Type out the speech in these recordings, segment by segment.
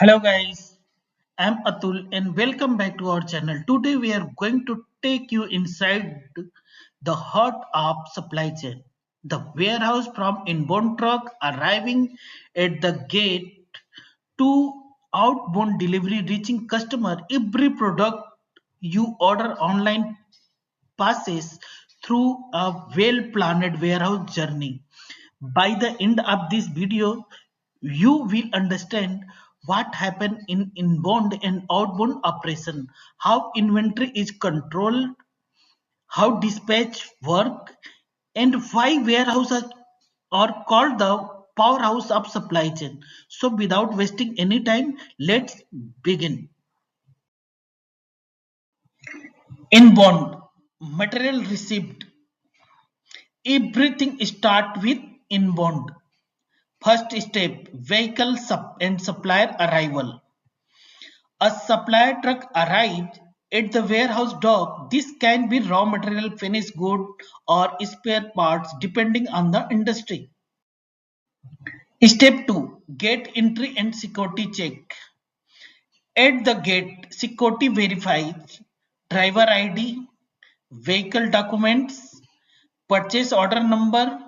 Hello guys, I'm Atul and welcome back to our channel. Today we are going to take you inside the heart of supply chain. The warehouse from inbound truck arriving at the gate to outbound delivery reaching customer. Every product you order online passes through a well-planned warehouse journey. By the end of this video, you will understand what happened in inbound and outbound operation, how inventory is controlled, how dispatch work, and why warehouses are called the powerhouse of supply chain. So without wasting any time, let's begin. Inbound material received. Everything start with inbound. First step, vehicle and supplier arrival. A supplier truck arrived at the warehouse dock. This can be raw material, finished good, or spare parts depending on the industry. Step 2, gate entry and security check. At the gate, security verifies driver ID, vehicle documents, purchase order number,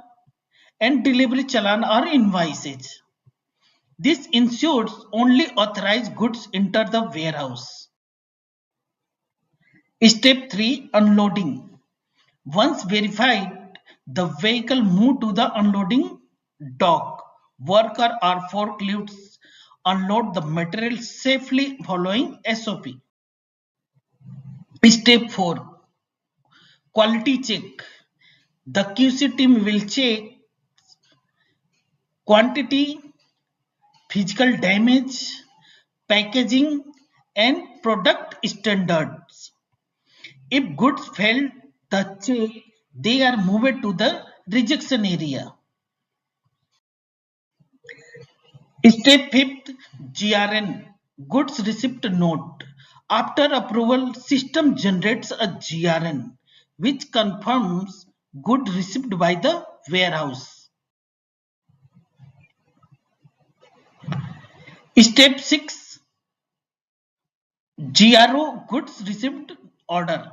and delivery challan or invoices. This ensures only authorized goods enter the warehouse. Step 3, unloading. Once verified, the vehicle move to the unloading dock. Worker or forklifts unload the material safely following SOP. Step 4, quality check. The QC team will check quantity, physical damage, packaging, and product standards. If goods fail the check, they are moved to the rejection area. Step 5th, GRN, goods receipt note. After approval, system generates a GRN which confirms good received by the warehouse. Step 6, GRO, goods received order.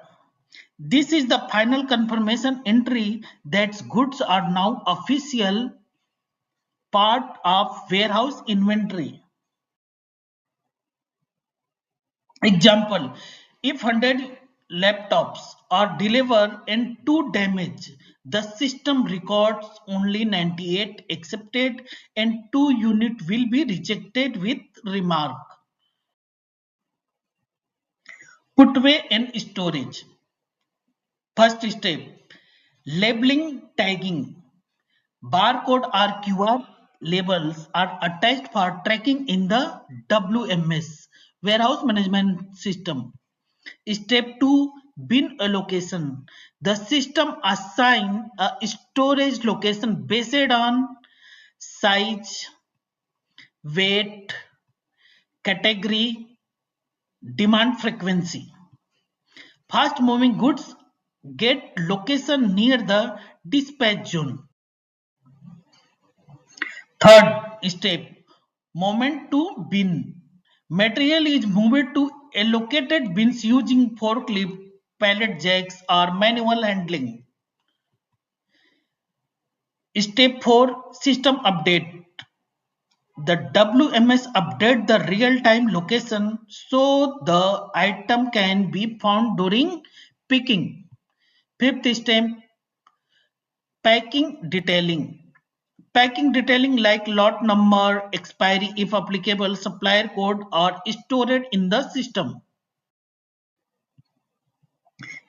This is the final confirmation entry that goods are now official part of warehouse inventory. Example, if 100 laptops are delivered and 2 damaged, the system records only 98 accepted and 2 unit will be rejected with remark. Putaway and storage. First step, labeling tagging. Barcode or QR labels are attached for tracking in the WMS, Warehouse Management System. Step 2, bin allocation. The system assigns a storage location based on size, weight, category, demand frequency. Fast moving goods get location near the dispatch zone. Third step, movement to bin. Material is moved to allocated bins using forklift, pallet jacks, or manual handling. Step 4, system update. The WMS update the real-time location so the item can be found during picking. Fifth step, packing detailing. Packing detailing like lot number, expiry if applicable, supplier code are stored in the system.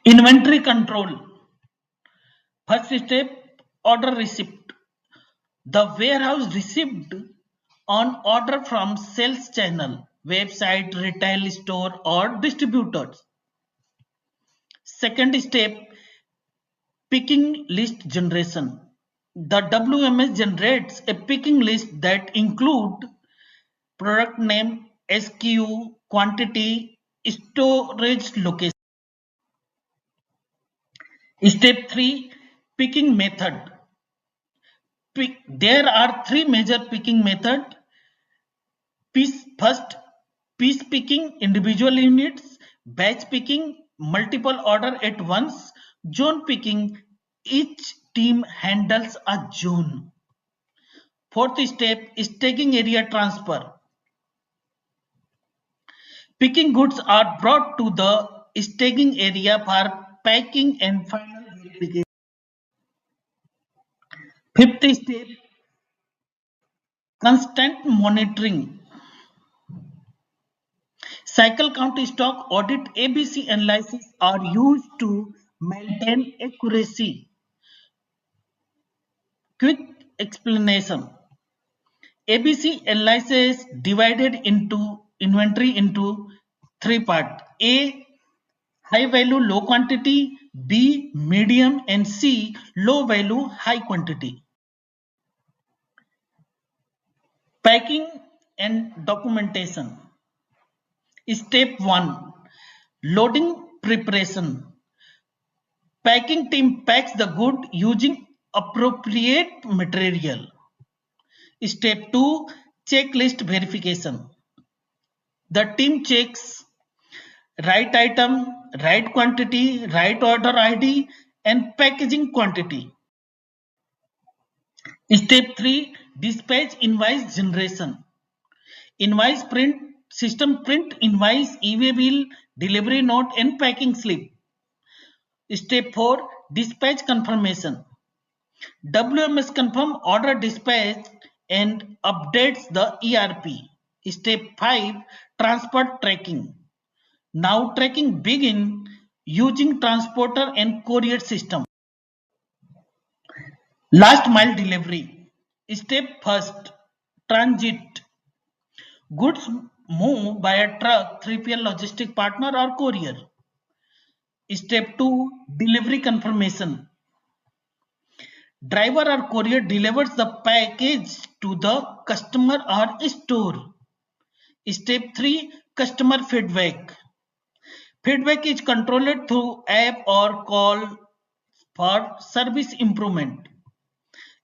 Inventory control. First step, order receipt. The warehouse received on order from sales channel, website, retail store or distributors. Second step, picking list generation. The WMS generates a picking list that include product name, SKU, quantity, storage location. Step 3, picking method. There are three major picking methods: First, piece picking individual units, batch picking multiple order at once, zone picking each team handles a zone. Fourth step is taking area transfer. Picking goods are brought to the staging area for packing and final verification. Fifth step, constant monitoring. Cycle count stock audit ABC analysis are used to maintain accuracy. Quick explanation. ABC analysis divided into inventory into three parts. A, high value low quantity, B, medium, and C, low value high quantity. Packing and documentation. Step 1, loading preparation. Packing team packs the good using appropriate material. Step 2, checklist verification. The team checks right item, right quantity, right order ID, and packaging quantity. Step 3, dispatch invoice generation. Invoice print, system print invoice, e-way bill, delivery note, and packing slip. Step 4, dispatch confirmation. WMS confirm order dispatch and updates the ERP. Step 5, transport tracking. Now tracking begin using transporter and courier system. Last mile delivery. Step first, transit. Goods move by a truck, 3PL logistic partner or courier. Step 2, delivery confirmation. Driver or courier delivers the package to the customer or store. Step 3, customer feedback. Feedback is controlled through app or call for service improvement.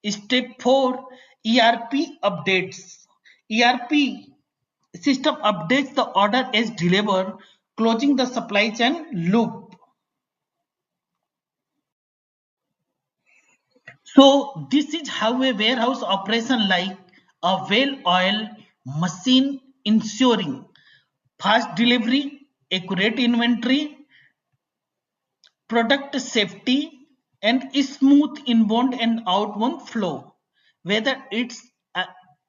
Step 4, ERP updates. ERP system updates the order as delivered, closing the supply chain loop. So this is how a warehouse operation like a well-oiled machine ensuring fast delivery, accurate inventory, product safety, and smooth inbound and outbound flow. Whether it's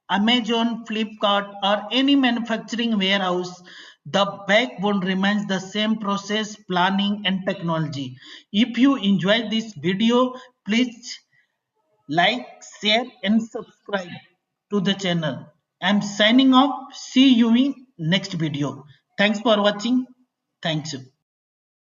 Amazon, Flipkart, or any manufacturing warehouse, the backbone remains the same process, planning, and technology. If you enjoyed this video, please like, share, and subscribe to the channel. I'm signing off. See you in next video. Thanks for watching. Thanks.